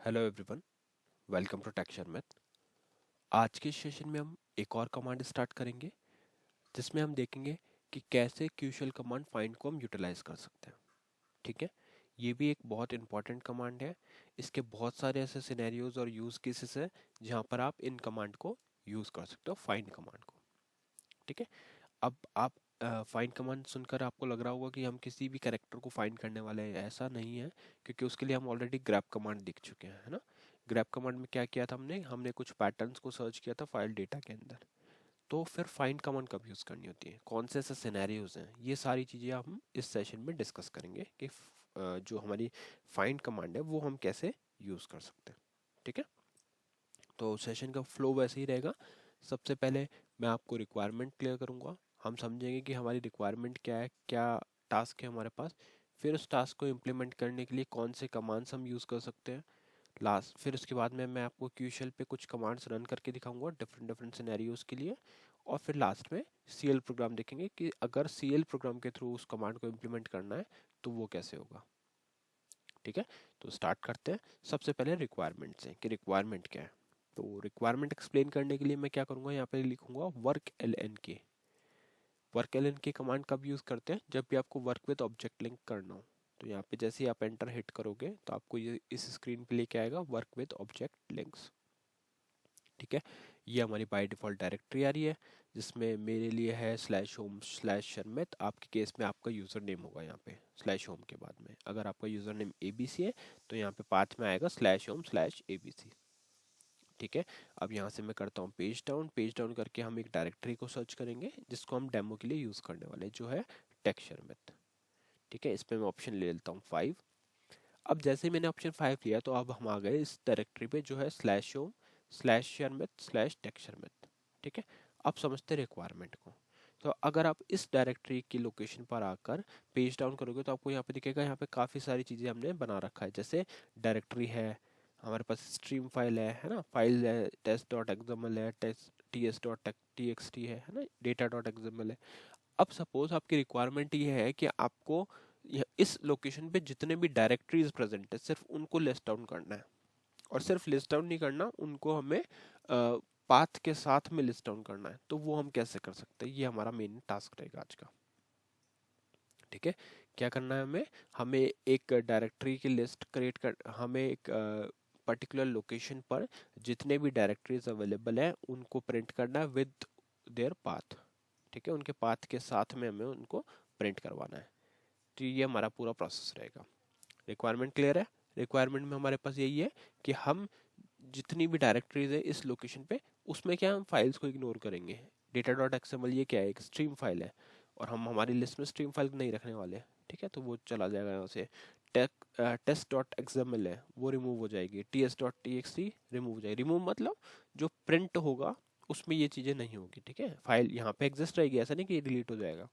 Hello everyone, welcome to tech Sharmit. आज के session में हम एक और कमांड स्टार्ट करेंगे जिसमें हम देखेंगे कि कैसे क्यूशल कमांड फाइंड को हम यूटिलाइज कर सकते हैं। ठीक है, ये भी एक बहुत इंपॉर्टेंट कमांड है। इसके बहुत सारे ऐसे सिनेरियोज और यूज केसेस हैं जहाँ पर आप इन कमांड को यूज कर सकते हो, फाइंड कमांड को। ठीक है, अब आप फाइंड कमांड सुनकर आपको लग रहा होगा कि हम किसी भी कैरेक्टर को फाइंड करने वाले हैं। ऐसा नहीं है, क्योंकि उसके लिए हम ऑलरेडी ग्रैब कमांड देख चुके हैं, है ना। ग्रैब कमांड में क्या किया था हमने हमने कुछ पैटर्न्स को सर्च किया था फाइल डेटा के अंदर। तो फिर फाइंड कमांड कब यूज़ करनी होती है, कौन से ऐसे सिनेरियोज हैं, ये सारी चीज़ें हम इस सेशन में डिस्कस करेंगे कि जो हमारी फाइंड कमांड है वो हम कैसे यूज़ कर सकते हैं। ठीक है, तो सेशन का फ्लो वैसे ही रहेगा। सबसे पहले मैं आपको रिक्वायरमेंट क्लियर करूँगा, हम समझेंगे कि हमारी रिक्वायरमेंट क्या है, क्या टास्क है हमारे पास। फिर उस टास्क को इम्प्लीमेंट करने के लिए कौन से कमांड्स हम यूज़ कर सकते हैं। फिर उसके बाद में मैं आपको क्यूशल पे कुछ कमांड्स रन करके दिखाऊंगा डिफरेंट डिफरेंट सिनेरियोज के लिए। और फिर लास्ट में सीएल प्रोग्राम देखेंगे कि अगर सीएल प्रोग्राम के थ्रू उस कमांड को इम्प्लीमेंट करना है तो वो कैसे होगा। ठीक है, तो स्टार्ट करते हैं। सबसे पहले रिक्वायरमेंट से कि रिक्वायरमेंट क्या है। तो रिक्वायरमेंट एक्सप्लेन करने के लिए मैं क्या करूँगा, यहाँ पे लिखूंगा वर्क एल एन के। वर्क एल एन के कमांड कब यूज़ करते हैं, जब भी आपको वर्क विद ऑब्जेक्ट लिंक करना हो। तो यहाँ पे जैसे ही आप एंटर हिट करोगे तो आपको ये इस स्क्रीन पे लेके आएगा वर्क विद ऑब्जेक्ट लिंक्स। ठीक है, ये हमारी बाय डिफ़ॉल्ट डायरेक्टरी आ रही है जिसमें मेरे लिए है स्लैश होम स्लैश शर्मित। आपके केस में आपका यूज़र नेम होगा यहाँ पे स्लैश होम के बाद में। अगर आपका user name A B C है तो यहाँ पे पाथ में आएगा slash home slash A B C. ठीक है, अब यहाँ से मैं करता हूँ पेज डाउन। पेज डाउन करके हम एक डायरेक्टरी को सर्च करेंगे जिसको हम डेमो के लिए यूज़ करने वाले हैं, जो है टेक शर्मित। ठीक है, इस पर मैं ऑप्शन ले लेता हूँ 5। अब जैसे ही मैंने ऑप्शन 5 लिया तो अब हम आ गए इस डायरेक्टरी पे जो है slash home slash Sharmit slash tech Sharmit. ठीक है, अब समझते रिक्वायरमेंट को। तो अगर आप इस डायरेक्टरी की लोकेशन पर आकर पेज डाउन करोगे तो आपको यहाँ पे दिखेगा, यहाँ पे काफ़ी सारी चीज़ें हमने बना रखा है। जैसे डायरेक्टरी है, हमारे पास स्ट्रीम फाइल है ना, फाइल है, टेस्ट डॉट एक्सएमएल है, test T S dot T X T है ना, डेटा डॉट एक्सएमएल है। अब सपोज आपकी रिक्वायरमेंट ये है कि आपको इस लोकेशन पे जितने भी डायरेक्टरीज प्रेजेंट है सिर्फ उनको लिस्ट डाउन करना है। और सिर्फ लिस्ट डाउन नहीं करना, उनको हमें पाथ के साथ में लिस्ट डाउन करना है। तो वो हम कैसे कर सकते हैं, ये हमारा मेन टास्क रहेगा आज का। ठीक है, क्या करना है हमें, हमें एक डायरेक्टरी की लिस्ट क्रिएट कर, हमें एक पर्टिकुलर लोकेशन पर जितने भी डायरेक्टरीज अवेलेबल है उनको प्रिंट करना है विद देयर पाथ। ठीक है, उनके पाथ के साथ में हमें उनको प्रिंट करवाना है। तो ये हमारा पूरा प्रोसेस रहेगा। रिक्वायरमेंट क्लियर है। रिक्वायरमेंट में हमारे पास यही है कि हम जितनी भी डायरेक्टरीज है इस लोकेशन पे, उसमें क्या हम फाइल्स को इग्नोर करेंगे। डेटा डॉट एक्सएमएल ये क्या है, एक स्ट्रीम फाइल है और हम हमारी लिस्ट में स्ट्रीम फाइल नहीं रखने वाले। ठीक है, तो वो चला जाएगा यहाँ से। टेस्ट डॉट एक्सएमएल है वो रिमूव हो जाएगी, T S dot T X T remove हो जाएगी। रिमूव मतलब जो प्रिंट होगा उसमें ये चीज़ें नहीं होगी। ठीक है, फाइल यहाँ पे एग्जिस्ट रहेगी, ऐसा नहीं कि ये डिलीट हो जाएगा।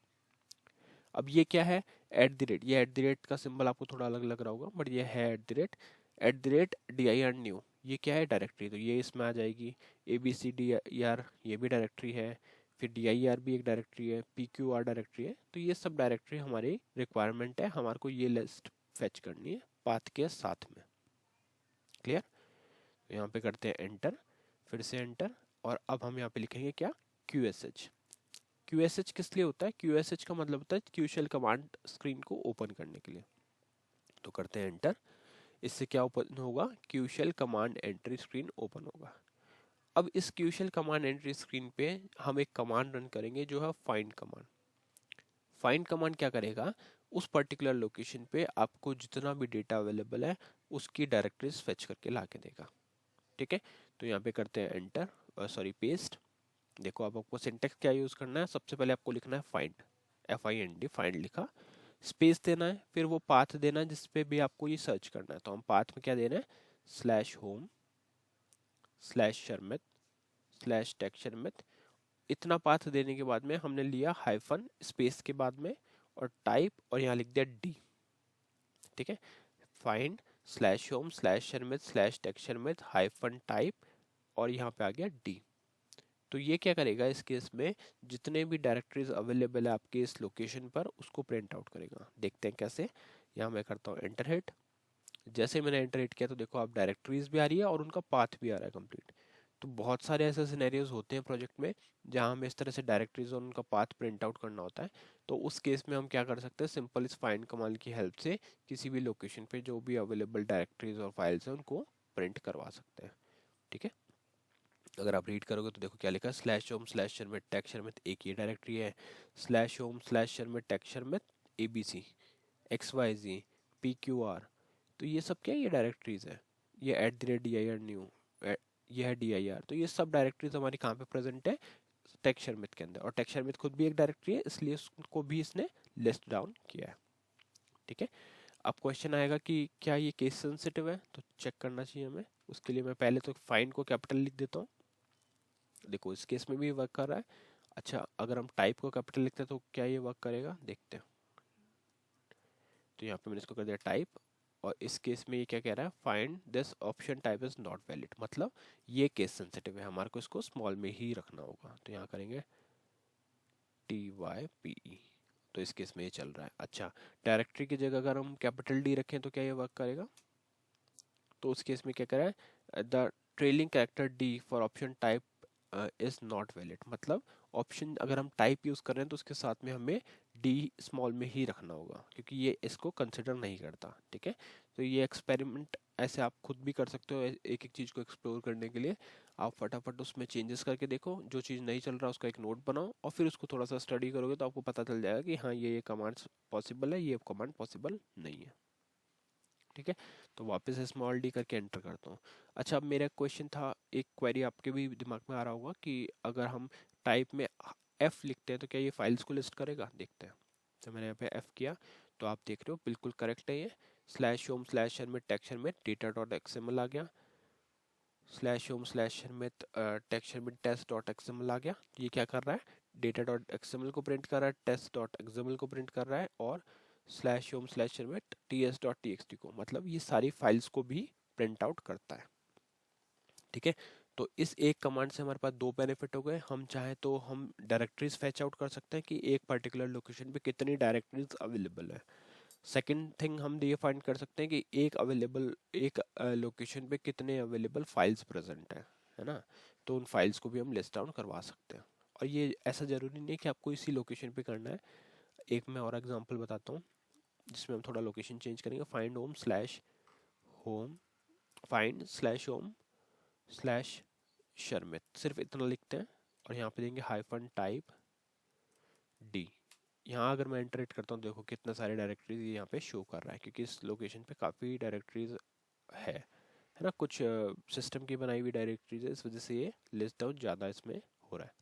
अब ये क्या है, एट द रेट। ये एट द रेट का सिंबल आपको थोड़ा अलग लग रहा होगा बट ये है at the rate. At the rate D I R new, ये क्या है, डायरेक्टरी। तो ये इसमें आ जाएगी। A B C D R ये भी डायरेक्टरी है। फिर डी आई आर भी एक डायरेक्टरी है, पी क्यू आर डायरेक्टरी है। तो ये सब डायरेक्टरी हमारी रिक्वायरमेंट है, हमारे को ये लिस्ट फेच करनी है पाथ के साथ में। क्लियर। तो यहाँ पे करते हैं एंटर, फिर से एंटर। और अब हम यहाँ पे लिखेंगे क्या, Q S H. Q S H किस लिए होता है, क्यू एस एच का मतलब होता है क्यूशल कमांड स्क्रीन को ओपन करने के लिए। तो करते हैं एंटर। इससे क्या ओपन होगा, क्यूशल कमांड एंट्री स्क्रीन ओपन होगा। अब इस क्यूशल कमांड एंट्री स्क्रीन पे हम एक कमांड रन करेंगे जो है फाइंड कमांड। फाइंड कमांड क्या करेगा, उस पर्टिकुलर लोकेशन पे आपको जितना भी डेटा अवेलेबल है उसकी डायरेक्टरीज फेच करके ला के देगा। ठीक है, तो यहाँ पे करते हैं एंटर, सॉरी पेस्ट। देखो अब आपको सिंटेक्स क्या यूज करना है, सबसे पहले आपको लिखना है find, F I N D find लिखा, स्पेस देना है, फिर वो पाथ देना है जिसपे भी आपको ये सर्च करना है। तो हम पाथ में क्या दे रहे हैं, slash home slash Sharmit slash tech Sharmit. इतना पाथ देने के बाद में हमने लिया हाइफन स्पेस के बाद में और टाइप, और यहाँ लिख दिया डी। ठीक है, find slash home slash Sharmit slash tech Sharmit hyphen type, और यहाँ पे आ गया डी। तो ये क्या करेगा, इस केस में जितने भी डायरेक्टरीज अवेलेबल है आपके इस लोकेशन पर उसको प्रिंट आउट करेगा। देखते हैं कैसे। यहाँ मैं करता हूँ एंटर हिट। जैसे ही मैंने एंटर हिट किया तो देखो आप डायरेक्टरीज भी आ रही है और उनका पाथ भी आ रहा है कंप्लीट। तो बहुत सारे ऐसे सिनेरियोज होते हैं प्रोजेक्ट में जहाँ हमें इस तरह से डायरेक्टरीज और उनका पाथ प्रिंट आउट करना होता है। तो उस केस में हम क्या कर सकते हैं, सिंपल इस फाइंड कमांड की हेल्प से किसी भी लोकेशन पे जो भी अवेलेबल डायरेक्टरीज और फाइल्स हैं उनको प्रिंट करवा सकते हैं। ठीक है, अगर आप रीड करोगे तो देखो क्या लिखा है, slash home slash Sharmit tech Sharmit एक ये डायरेक्टरी है, slash home slash Sharmit tech Sharmit ABC XYZ PQR। तो ये सब क्या है, ये डायरेक्टरीज है। ये @dir न्यू, ये है dir। तो ये सब डायरेक्टरीज हमारी कहाँ पे प्रेजेंट है, टेक शर्मित के अंदर। और टेक शर्मित खुद भी एक डायरेक्टरी है, इसलिए उसको भी इसने लिस्ट डाउन किया है। ठीक है, अब क्वेश्चन आएगा कि क्या ये केस सेंसिटिव है, तो चेक करना चाहिए हमें। उसके लिए मैं पहले तो फाइंड को कैपिटल लिख देता हूँ। देखो इस केस में भी वर्क कर रहा है। अच्छा, अगर हम टाइप को कैपिटल लिखते हैं तो क्या ये वर्क करेगा, देखते हैं। तो यहाँ पे मैंने इसको कर दिया टाइप, और इस केस में ये क्या कह रहा है, find this option type is not valid, मतलब ये केस सेंसिटिव है, हमारे को इसको स्मॉल में ही रखना होगा। तो यहाँ करेंगे TYPE। तो इस केस में ये चल रहा है। अच्छा, डायरेक्टरी की जगह अगर हम कैपिटल D रखें तो क्या ये वर्क करेगा, तो उस केस में क्या कह रहा है, the trailing character D for option type is not valid, मतलब ऑप्शन अगर हम टाइप यूज कर रहे हैं तो उसके साथ में हमें D स्मॉल में ही रखना होगा, क्योंकि ये इसको कंसिडर नहीं करता। ठीक है, तो ये एक्सपेरिमेंट ऐसे आप खुद भी कर सकते हो, एक एक चीज़ को एक्सप्लोर करने के लिए। आप फटाफट उसमें चेंजेस करके देखो, जो चीज़ नहीं चल रहा उसका एक नोट बनाओ, और फिर उसको थोड़ा सा स्टडी करोगे तो आपको पता चल जाएगा कि हाँ ये कमांड्स पॉसिबल है, ये कमांड पॉसिबल नहीं है। ठीक है, तो वापस स्मॉल डी करके एंटर करता हूँ। अच्छा, अब मेरा क्वेश्चन था, एक क्वेरी आपके भी दिमाग में आ रहा होगा कि अगर हम टाइप में F लिखते हैं तो क्या ये फाइल्स को लिस्ट करेगा, देखते हैं। तो मैंने यहाँ पे F किया, तो आप देख रहे हो बिल्कुल करेक्ट है ये। स्लैश होम स्लैश में टेक्सचर में डेटा डॉट एक्सएमएल आ गया, स्लैश होम स्लैश में टेक्सचर में टेस्ट डॉट एक्सएमएल आ गया। ये क्या कर रहा है, डेटा डॉट एक्सएमएल को प्रिंट कर रहा है, टेस्ट डॉट एक्सएमएल को प्रिंट कर रहा है, और स्लैश होम स्लैश में ts.txt को, मतलब ये सारी फाइल्स को भी प्रिंट आउट करता है। ठीक है, तो इस एक कमांड से हमारे पास दो बेनिफिट हो गए। हम चाहे तो हम डायरेक्टरीज फैच आउट कर सकते हैं कि एक पर्टिकुलर लोकेशन पे कितनी डायरेक्टरीज अवेलेबल है। सेकंड थिंग हम ये फाइंड कर सकते हैं कि एक लोकेशन पे कितने अवेलेबल फाइल्स प्रेजेंट है ना। तो उन फाइल्स को भी हम लिस्ट डाउन करवा सकते हैं। और ये ऐसा ज़रूरी नहीं है कि आपको इसी लोकेशन पे करना है। एक मैं और एग्जांपल बताता हूँ जिसमें हम थोड़ा लोकेशन चेंज करेंगे। Home find slash home slash Sharmit, सिर्फ इतना लिखते हैं, और यहाँ पे देंगे हाइफन टाइप D। यहाँ अगर मैं एंटर करता हूँ, देखो कितना सारे डायरेक्टरीज यहाँ पे शो कर रहा है, क्योंकि इस लोकेशन पे काफ़ी डायरेक्टरीज है ना। कुछ सिस्टम की बनाई हुई डायरेक्टरीज है, इस वजह से ये लिस्ट डाउन ज़्यादा इसमें हो रहा है।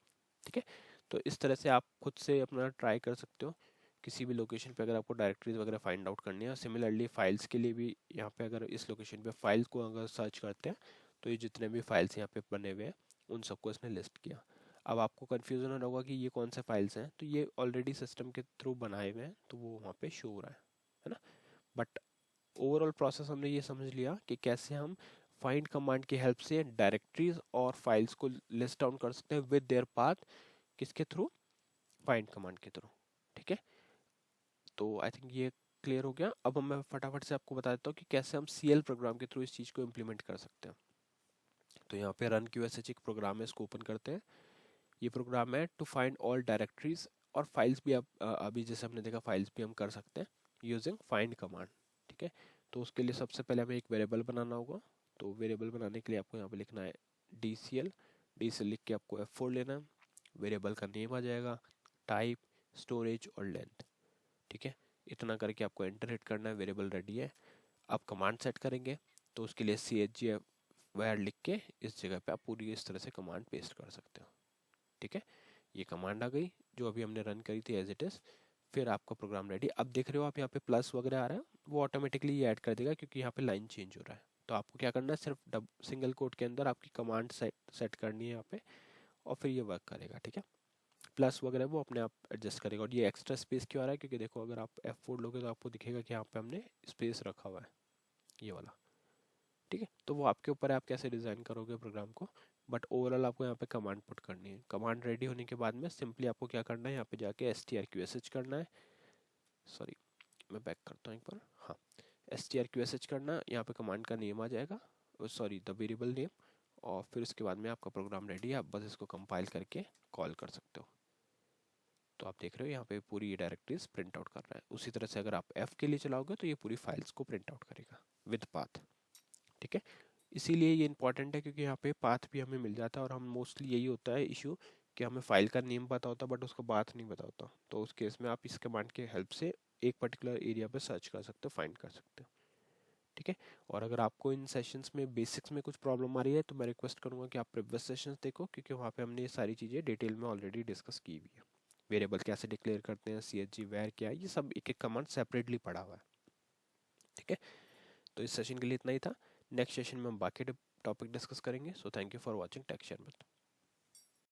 ठीक है, तो इस तरह से आप खुद से अपना ट्राई कर सकते हो किसी भी लोकेशन पे अगर आपको डायरेक्टरीज वगैरह फाइंड आउट करनी है। सिमिलरली फाइल्स के लिए भी यहाँ पे अगर इस लोकेशन पे फाइल्स को अगर सर्च करते हैं तो ये जितने भी फाइल्स यहाँ पे बने हुए हैं उन सबको इसने लिस्ट किया। अब आपको कन्फ्यूजन हो रहा होगा कि ये कौन से फाइल्स हैं, तो ये ऑलरेडी सिस्टम के थ्रू बनाए हुए हैं, तो वो वहाँ पे शो हो रहा है ना। बट ओवरऑल प्रोसेस हमने ये समझ लिया कि कैसे हम फाइंड कमांड की हेल्प से डायरेक्टरीज और फाइल्स को लिस्ट डाउन कर सकते हैं विद देयर पाथ, किसके थ्रू, फाइंड कमांड के थ्रू। ठीक है, तो आई थिंक ये क्लियर हो गया। अब मैं फटाफट से आपको बता देता हूँ कि कैसे हम CL प्रोग्राम के थ्रू इस चीज़ को इम्प्लीमेंट कर सकते हैं। तो यहाँ पे रन QSH एक प्रोग्राम है, इसको ओपन करते हैं। ये प्रोग्राम है टू फाइंड ऑल डायरेक्टरीज और फाइल्स भी। आप अभी जैसे हमने देखा फाइल्स भी हम कर सकते हैं यूजिंग फाइंड कमांड। ठीक है, तो उसके लिए सबसे पहले हमें एक वेरिएबल बनाना होगा। तो वेरिएबल बनाने के लिए आपको यहाँ पे लिखना है DCL लिख के आपको F4 लेना है। वेरिएबल का नेम आ जाएगा, टाइप, स्टोरेज और लेंथ। ठीक है, इतना करके आपको एंटर हिट करना है, वेरिएबल रेडी है। आप कमांड सेट करेंगे तो उसके लिए chgf var लिख के इस जगह पे आप पूरी इस तरह से कमांड पेस्ट कर सकते हो। ठीक है, ये कमांड आ गई जो अभी हमने रन करी थी एज इट इज़। फिर आपका प्रोग्राम रेडी। अब देख रहे हो आप यहाँ पे प्लस वगैरह आ रहा है, वो ऑटोमेटिकली ये ऐड कर देगा क्योंकि यहाँ पे लाइन चेंज हो रहा है। तो आपको क्या करना है, सिर्फ सिंगल कोट के अंदर आपकी कमांड सेट करनी है यहाँ पे, और फिर ये वर्क करेगा। ठीक है, प्लस वगैरह वो अपने आप एडजस्ट करेगा। और ये एक्स्ट्रा स्पेस क्यों आ रहा है, क्योंकि देखो अगर आप F4 लोगे तो आपको दिखेगा कि यहाँ पे हमने स्पेस रखा हुआ है, ये वाला। ठीक है, तो वो आपके ऊपर है आप कैसे डिज़ाइन करोगे प्रोग्राम को। बट ओवरऑल आपको यहाँ पे कमांड पुट करनी है। कमांड रेडी होने के बाद में सिंपली आपको क्या करना है, यहाँ पे जाके strqsh करना है। सॉरी, मैं बैक करता हूँ एक बार। हाँ, strqsh करना, यहाँ पे कमांड का नेम आ जाएगा, सॉरी द वेरिएबल नेम, और फिर उसके बाद में आपका प्रोग्राम रेडी है, आप बस इसको कंपाइल करके कॉल कर सकते हो। तो आप देख रहे हो यहाँ पे पूरी ये डायरेक्टरीज प्रिंट आउट कर रहा है। उसी तरह से अगर आप F के लिए चलाओगे तो ये पूरी फाइल्स को प्रिंट आउट करेगा विद पाथ। ठीक है, इसीलिए ये इंपॉर्टेंट है क्योंकि यहाँ पे पाथ भी हमें मिल जाता है, और हम मोस्टली यही होता है इशू कि हमें फाइल का नेम पता होता है बट उसका पाथ नहीं पता होता। तो उस केस में आप इस कमांड के हेल्प से एक पर्टिकुलर एरिया पे सर्च कर सकते हो, फाइंड कर सकते हो। ठीक है, और अगर आपको इन सेशंस में बेसिक्स में कुछ प्रॉब्लम आ रही है तो मैं रिक्वेस्ट करूंगा कि आप प्रीवियस सेशंस देखो, क्योंकि वहाँ पे हमने ये सारी चीज़ें डिटेल में ऑलरेडी डिस्कस की हुई है। वेरिएबल कैसे डिक्लेयर करते हैं, CHG वैर क्या है, ये सब एक एक कमांड सेपरेटली पढ़ा हुआ है। ठीक है, तो इस सेशन के लिए इतना ही था। नेक्स्ट सेशन में हम बाकी टॉपिक डिस्कस करेंगे। So thank you for watching Tech Share में।